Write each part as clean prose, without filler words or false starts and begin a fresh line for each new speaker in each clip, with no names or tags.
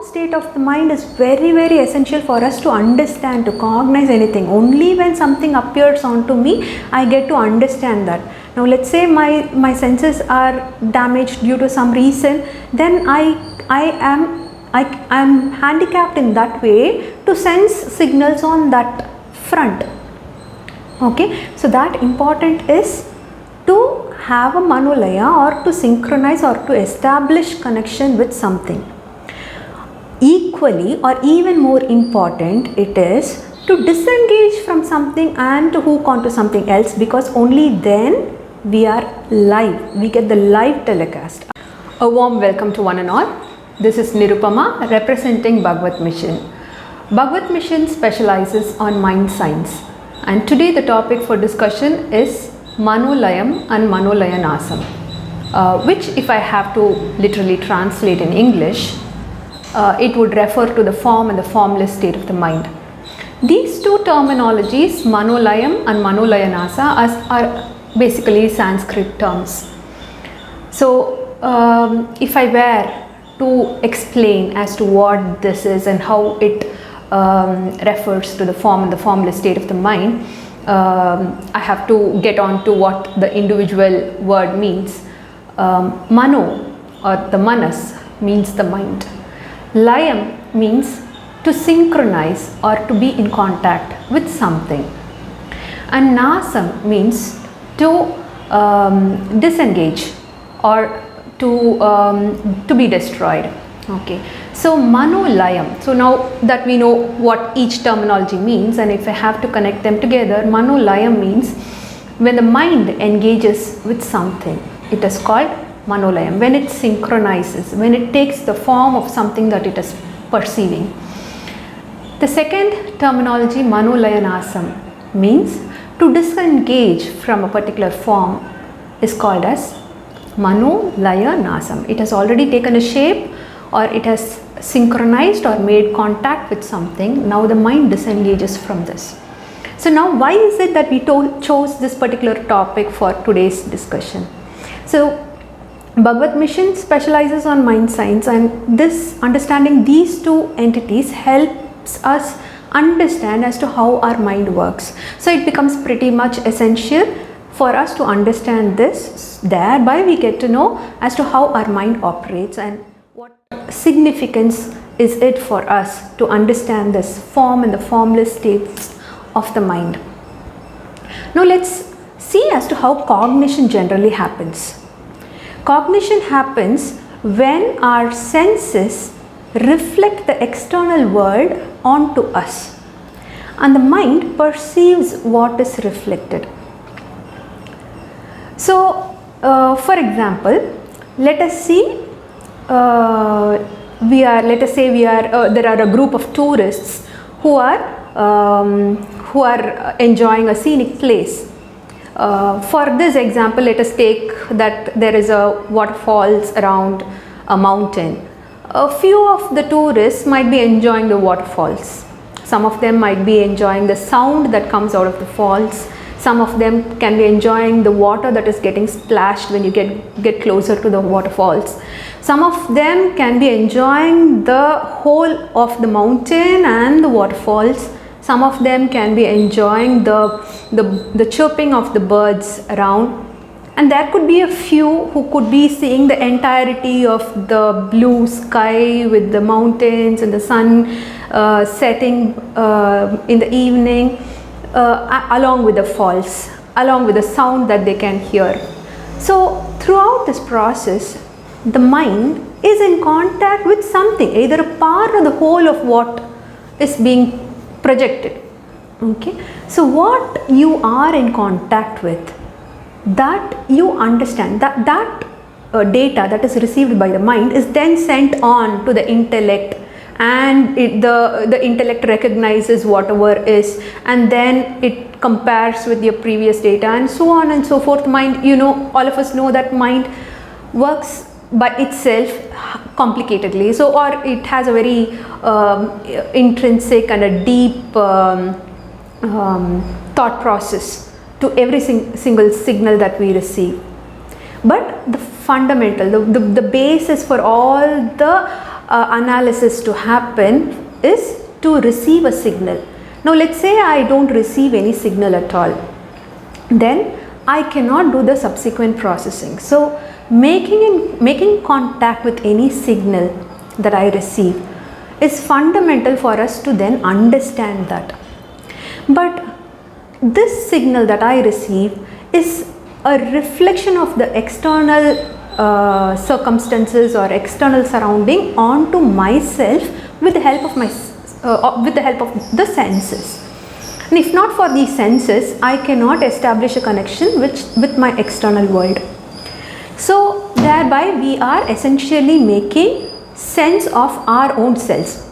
calm state of the mind is very, very essential for us to understand, to cognize anything. Only when something appears onto me, I get to understand that. Now let's say my senses are damaged due to some reason, then I am handicapped in that way to sense signals on that front. Okay, so that important is to have a manolaya, or to synchronize or to establish connection with something. Equally or even more important, it is to disengage from something and to hook onto something else, because only then we are live, we get the live telecast. A warm welcome to one and all. This is Nirupama representing Bagavath Mission. Bagavath Mission specializes on mind science, and today the topic for discussion is Manolayam and Manolayanasam, which if I have to literally translate in English, it would refer to the form and the formless state of the mind. These two terminologies, Manolayam and Manolayanasa, are basically Sanskrit terms. So if I were to explain as to what this is and how it refers to the form and the formless state of the mind, I have to get on to what the individual word means. Mano, or the manas, means the mind. Layam means to synchronize or to be in contact with something. And nasam means to disengage or to be destroyed. Okay, so Manolayam. So now that we know what each terminology means, and if I have to connect them together, Manolayam means when the mind engages with something, it is called Manolayam. When it synchronizes, when it takes the form of something that it is perceiving. The second terminology, Manolayanasam, means to disengage from a particular form, is called as Manolayanasam. It has already taken a shape, or it has synchronized or made contact with something. Now the mind disengages from this. So now why is it that we chose this particular topic for today's discussion? So Bagavath Mission specializes on mind science, and this understanding these two entities helps us understand as to how our mind works. So it becomes pretty much essential for us to understand this. Thereby we get to know as to how our mind operates and what significance is it for us to understand this form and the formless states of the mind. Now let's see as to how cognition generally happens. Cognition happens when our senses reflect the external world onto us, and the mind perceives what is reflected. So for example, let us see there are a group of tourists who are enjoying a scenic place. For this example, let us take that there is a waterfalls around a mountain. A few of the tourists might be enjoying the waterfalls. Some of them might be enjoying the sound that comes out of the falls. Some of them can be enjoying the water that is getting splashed when you get closer to the waterfalls. Some of them can be enjoying the whole of the mountain and the waterfalls. Some of them can be enjoying the chirping of the birds around. And there could be a few who could be seeing the entirety of the blue sky with the mountains and the sun setting in the evening, along with the falls, along with the sound that they can hear. So throughout this process, the mind is in contact with something, either a part or the whole of what is being projected. Okay, so what you are in contact with, that you understand, that data that is received by the mind is then sent on to the intellect, and the intellect recognizes whatever is, and then it compares with your previous data, and so on and so forth. Mind, all of us know that mind works by itself complicatedly, so or it has a very intrinsic and a deep thought process to every single signal that we receive. But the fundamental, the basis for all the analysis to happen is to receive a signal. Now let's say I don't receive any signal at all, then I cannot do the subsequent processing. So making contact with any signal that I receive is fundamental for us to then understand that. But this signal that I receive is a reflection of the external circumstances or external surrounding onto myself with the help of the senses. And if not for these senses, I cannot establish a connection with my external world. So thereby we are essentially making sense of our own selves.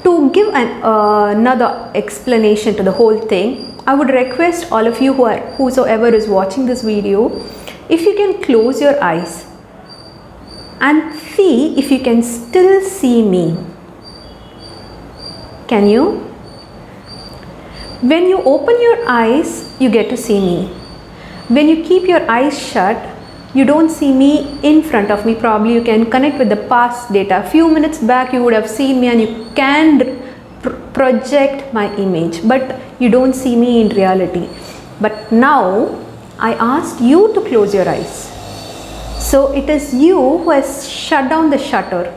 To give another explanation to the whole thing, I would request all of you whosoever is watching this video, if you can close your eyes and see if you can still see me. Can you? When you open your eyes, you get to see me. When you keep your eyes shut, you don't see me in front of me. Probably you can connect with the past data. A few minutes back you would have seen me and you can project my image, but you don't see me in reality. But now I asked you to close your eyes. So it is you who has shut down the shutter.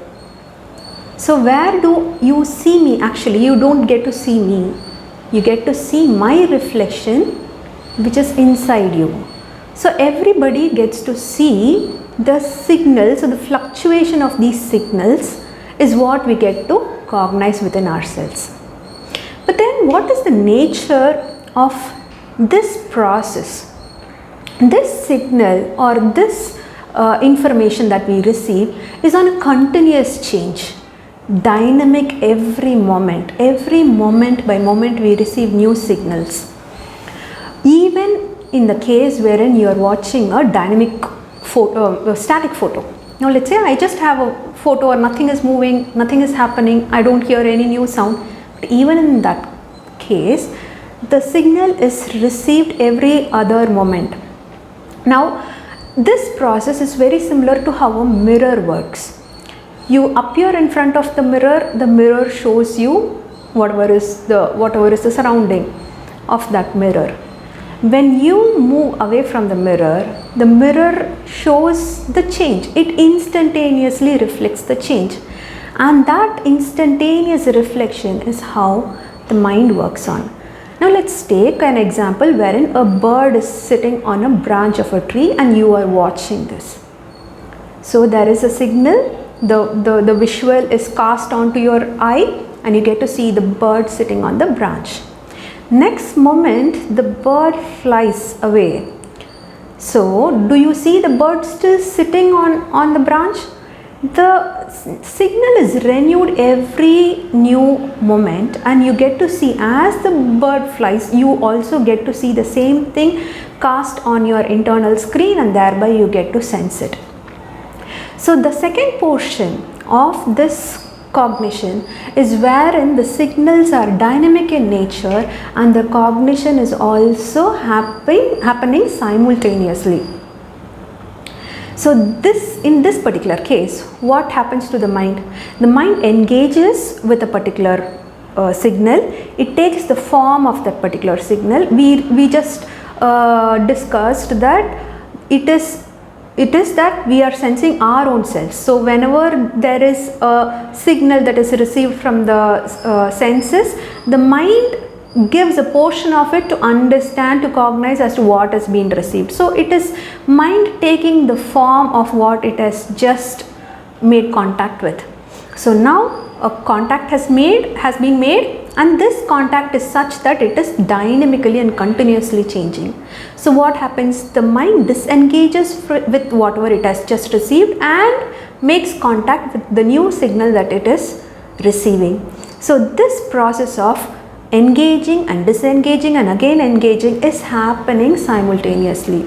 So where do you see me? Actually, you don't get to see me. You get to see my reflection, which is inside you. So everybody gets to see the signals, so the fluctuation of these signals is what we get to cognize within ourselves. But then what is the nature of this process? This signal or this information that we receive is on a continuous change, dynamic every moment by moment we receive new signals. Even in the case wherein you are watching a dynamic photo, a static photo. Now let's say I just have a photo or nothing is moving, nothing is happening, I don't hear any new sound. But even in that case, the signal is received every other moment. Now this process is very similar to how a mirror works. You appear in front of the mirror shows you whatever is the surrounding of that mirror. When you move away from the mirror shows the change. It instantaneously reflects the change. And that instantaneous reflection is how the mind works on. Now let's take an example wherein a bird is sitting on a branch of a tree and you are watching this. So there is a signal, the visual is cast onto your eye and you get to see the bird sitting on the branch. Next moment the bird flies away. So do you see the bird still sitting on the branch? The signal is renewed every new moment and you get to see as the bird flies, you also get to see the same thing cast on your internal screen and thereby you get to sense it. So the second portion of this cognition is wherein the signals are dynamic in nature and the cognition is also happening simultaneously. So in this particular case, what happens to the mind? The mind engages with a particular signal. It takes the form of that particular signal. We just discussed that it is that we are sensing our own selves. So whenever there is a signal that is received from the senses, the mind gives a portion of it to understand, to cognize as to what has been received. So it is mind taking the form of what it has just made contact with. So now a contact has been made and this contact is such that it is dynamically and continuously changing. So what happens? The mind disengages with whatever it has just received and makes contact with the new signal that it is receiving. So this process of engaging and disengaging and again engaging is happening simultaneously.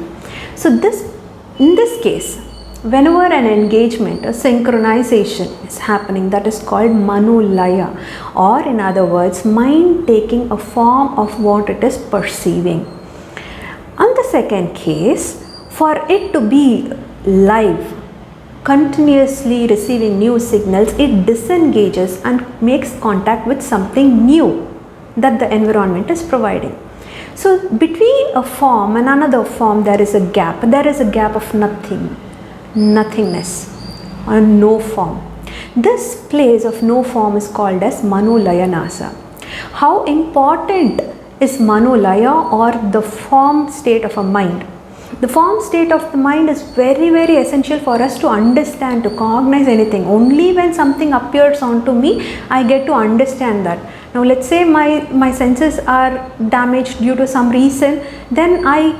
So in this case, whenever an engagement, a synchronization is happening, that is called manolaya, or in other words, mind taking a form of what it is perceiving. On the second case, for it to be live, continuously receiving new signals, it disengages and makes contact with something new that the environment is providing. So between a form and another form there is a gap. There is a gap of nothing, nothingness, or no form. This place of no form is called as Manolaya Nasa. How important is Manolaya, or the form state of a mind? The form state of the mind is very, very essential for us to understand, to cognize anything. Only when something appears onto me, I get to understand that. Now let's say my senses are damaged due to some reason, then I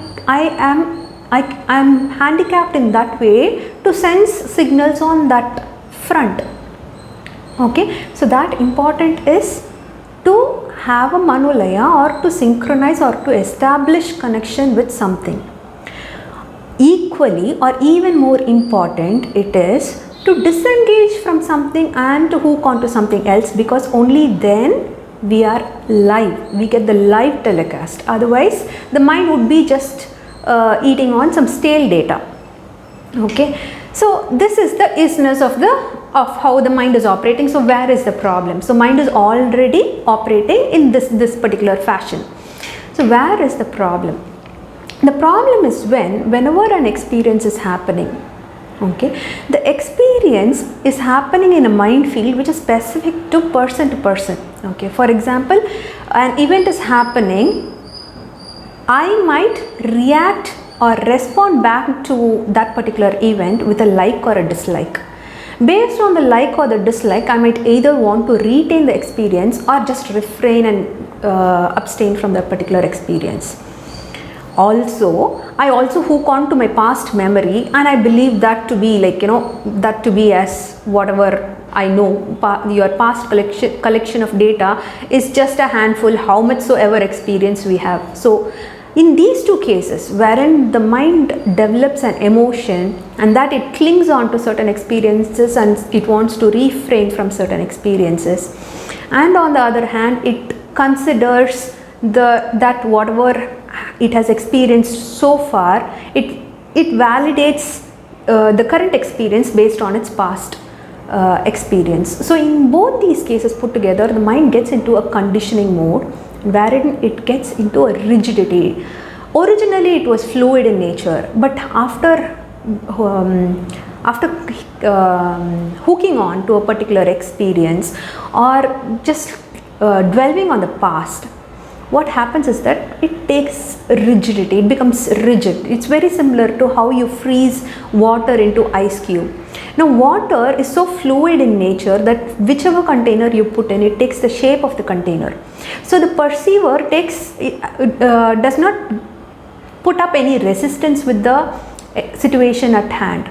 am handicapped in that way to sense signals on that front. Okay, so that important is to have a Manolaya, or to synchronize or to establish connection with something. Equally or even more important, it is to disengage from something and to hook onto something else, because only then we are live, we get the live telecast. Otherwise the mind would be just eating on some stale data. Okay, so this is the isness of how the mind is operating. So where is the problem? So mind is already operating in this particular fashion. So where is the problem? The problem is whenever an experience is happening, okay, the experience is happening in a mind field which is specific to person. Okay, for example, an event is happening, I might react or respond back to that particular event with a like or a dislike. Based on the like or the dislike, I might either want to retain the experience or just refrain and abstain from that particular experience. I also hook on to my past memory, and I believe that to be that to be as whatever I know. Your past collection of data is just a handful, how much so ever experience we have. So in these two cases, wherein the mind develops an emotion and that it clings on to certain experiences and it wants to refrain from certain experiences, and on the other hand it considers that whatever it has experienced so far, it validates the current experience based on its past experience. So in both these cases put together, the mind gets into a conditioning mode wherein it gets into a rigidity. Originally it was fluid in nature, but after hooking on to a particular experience or just dwelling on the past, what happens is that it takes rigidity, it becomes rigid. It's very similar to how you freeze water into ice cube. Now water is so fluid in nature that whichever container you put in, it takes the shape of the container. So the perceiver does not put up any resistance with the situation at hand.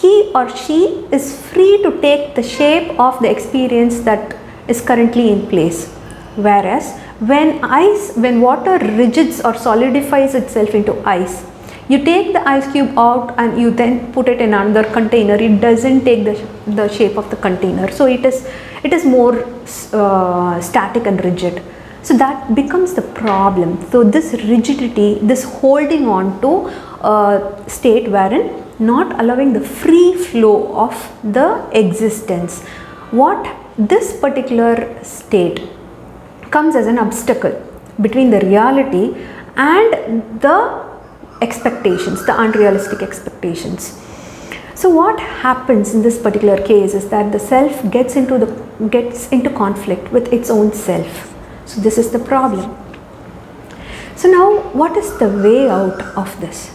He or she is free to take the shape of the experience that is currently in place. Whereas when water rigids or solidifies itself into ice, you take the ice cube out and you then put it in another container, it doesn't take the shape of the container. So it is more static and rigid. So that becomes the problem. So this rigidity, this holding on to a state wherein not allowing the free flow of the existence. What this particular state comes as an obstacle between the reality and the expectations, the unrealistic expectations. So what happens in this particular case is that the self gets into conflict with its own self. So this is the problem. So now what is the way out of this?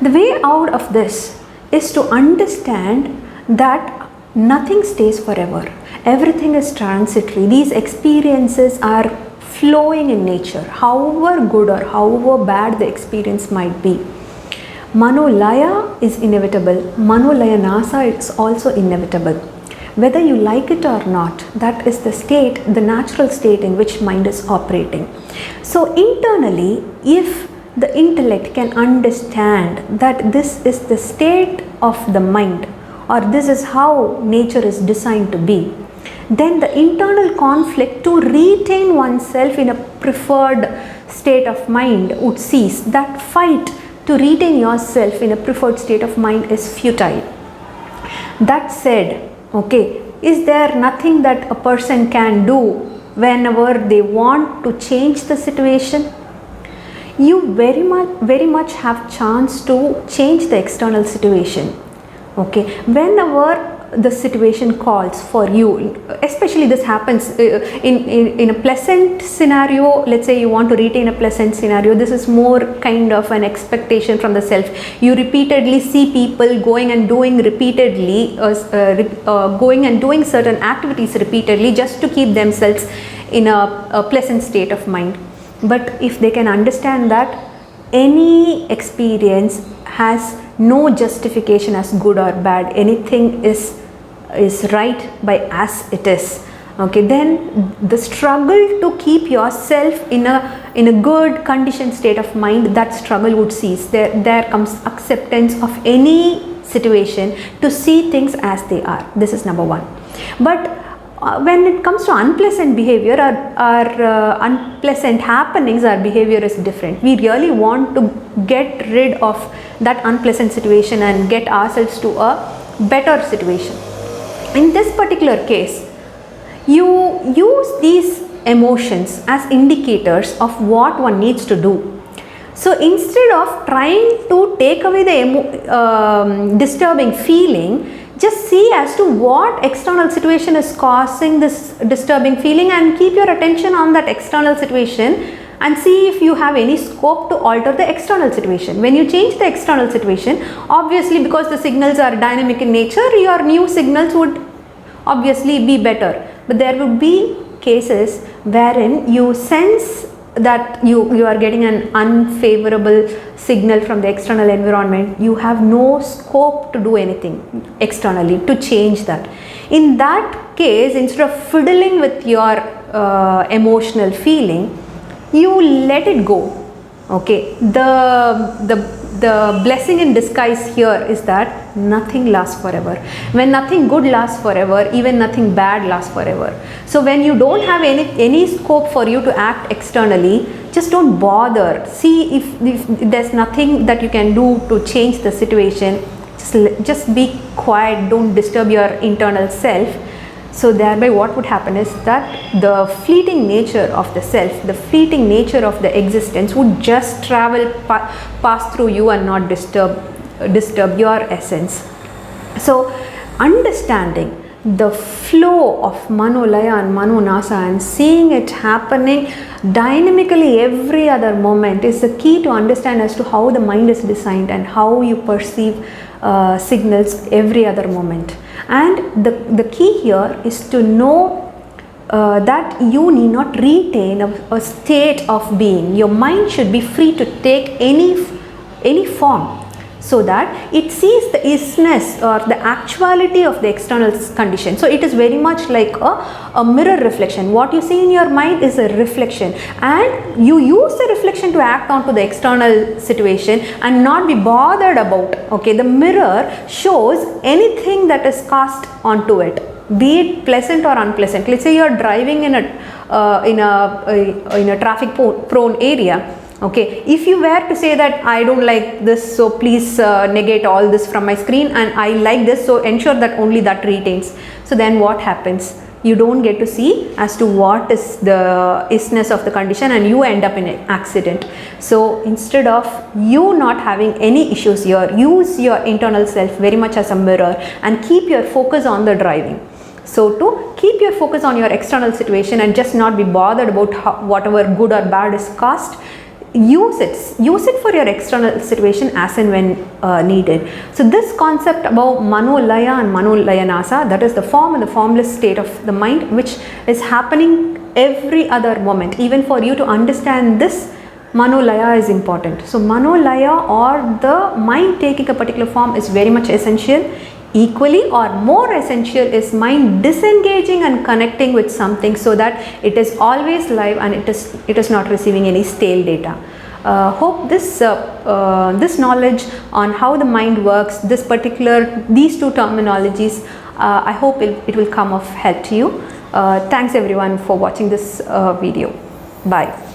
The way out of this is to understand that nothing stays forever. Everything is transitory. These experiences are flowing in nature, however good or however bad the experience might be. Manolaya is inevitable. Manolaya Nasa is also inevitable. Whether you like it or not, that is the state, the natural state in which mind is operating. So internally, if the intellect can understand that this is the state of the mind, or this is how nature is designed to be, then the internal conflict to retain oneself in a preferred state of mind would cease. That fight to retain yourself in a preferred state of mind is futile. That said, okay, is there nothing that a person can do whenever they want to change the situation? You very much have chance to change the external situation. Okay, whenever the situation calls for you, especially this happens in a pleasant scenario. Let's say you want to retain a pleasant scenario, this is more kind of an expectation from the self. You repeatedly see people going and doing repeatedly going and doing certain activities repeatedly just to keep themselves in a pleasant state of mind. But if they can understand that any experience has no justification as good or bad, anything is right by as it is, okay, then the struggle to keep yourself in a good conditioned state of mind, that struggle would cease. There comes acceptance of any situation, to see things as they are. This is number one. But when it comes to unpleasant behavior or unpleasant happenings, our behavior is different. We really want to get rid of that unpleasant situation and get ourselves to a better situation. In this particular case, you use these emotions as indicators of what one needs to do. So instead of trying to take away the disturbing feeling, just see as to what external situation is causing this disturbing feeling and keep your attention on that external situation and see if you have any scope to alter the external situation. When you change the external situation, obviously because the signals are dynamic in nature, your new signals would obviously be better. But there would be cases wherein you sense that you are getting an unfavorable signal from the external environment. You have no scope to do anything externally to change that. In that case, instead of fiddling with your emotional feeling, you let it go. Okay, the blessing in disguise here is that nothing lasts forever. When nothing good lasts forever, even nothing bad lasts forever. So when you don't have any scope for you to act externally, just don't bother. See if there's nothing that you can do to change the situation. Just be quiet, don't disturb your internal self. So thereby what would happen is that the fleeting nature of the self, the fleeting nature of the existence would just travel, pass through you and not disturb your essence. So understanding the flow of Manolaya and Manonasa and seeing it happening dynamically every other moment is the key to understand as to how the mind is designed and how you perceive signals every other moment. And the key here is to know that you need not retain a state of being. Your mind should be free to take any form, so that it sees the isness or the actuality of the external condition. So it is very much like a mirror reflection. What you see in your mind is a reflection, and you use the reflection to act onto the external situation and not be bothered about. Okay, the mirror shows anything that is cast onto it, be it pleasant or unpleasant. Let's say you are driving in a traffic prone area. Okay, if you were to say that I don't like this, so please negate all this from my screen, and I like this, so ensure that only that retains. So then what happens? You don't get to see as to what is the isness of the condition, and you end up in an accident. So instead of you not having any issues here, use your internal self very much as a mirror and keep your focus on the driving. So to keep your focus on your external situation and just not be bothered about whatever good or bad is cast, use it for your external situation as and when needed. So this concept about Manolaya and Manolayanasa, that is the form and the formless state of the mind, which is happening every other moment. Even for you to understand this, Manolaya is important. So Manolaya, or the mind taking a particular form, is very much essential. Equally or more essential is mind disengaging and connecting with something, so that it is always live and it is not receiving any stale data. Hope this knowledge on how the mind works, these two terminologies, I hope it will come of help to you. Thanks everyone for watching this video. Bye.